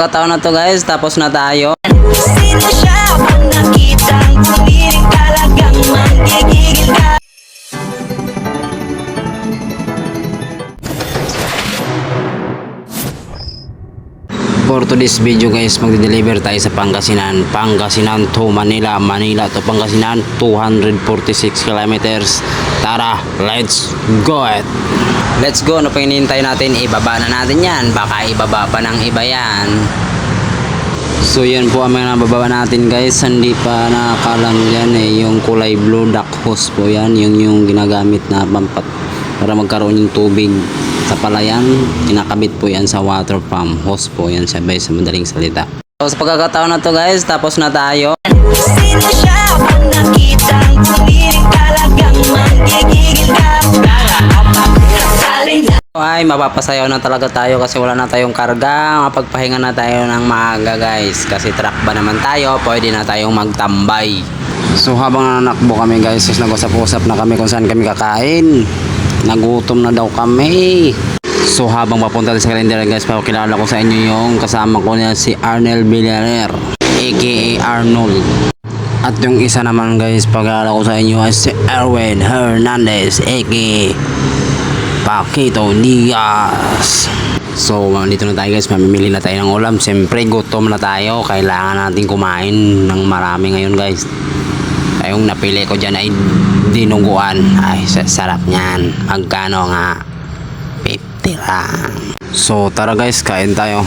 Pagkataon na to guys, tapos na tayo. Sino siya pag nakitang tumirik talagang manggigigil ka? For today's video guys, magde-deliver tayo sa Pangasinan to Manila, Manila to Pangasinan, 246 kilometers. Tara, let's go it! Let's go, ano pa hinihintay natin? Ibaba na natin yan, baka ibaba pa ng iba yan. So yan po ang mga nabababa natin guys, hindi pa nakakalam yan yung kulay blue duck hose po yan, yung ginagamit na pampat para magkaroon yung tubig sa palayan, kinakabit po yan sa water pump hose po yan, sabay sa madaling salita. So sa pagkakataon na to guys, tapos na tayo. Sino siya pag nakitang tumirik talagang manggigigil ka? Ay, mapapasayaw na talaga tayo kasi wala na tayong karga. Mapagpahinga na tayo ng maaga guys, kasi truck ba naman tayo, pwede na tayong magtambay. So habang nanakbo kami guys, nag-usap-usap na kami kung saan kami kakain. Nagutom na daw kami. So habang papunta sa calendar guys, pakilala ko sa inyo yung kasama ko na si Arnel Villarer, aka Arnold. At yung isa naman guys, pakilala ko sa inyo ay si Erwin Hernandez, aka Paquito Diaz. So dito na tayo guys, mamimili na tayo ng ulam. Siyempre gutom na tayo, kailangan natin kumain ng marami ngayon guys. Yung napili ko dyan ay dinuguan. Ay sarap nyan. Magkano nga? 50 lang. So tara guys, kain tayo.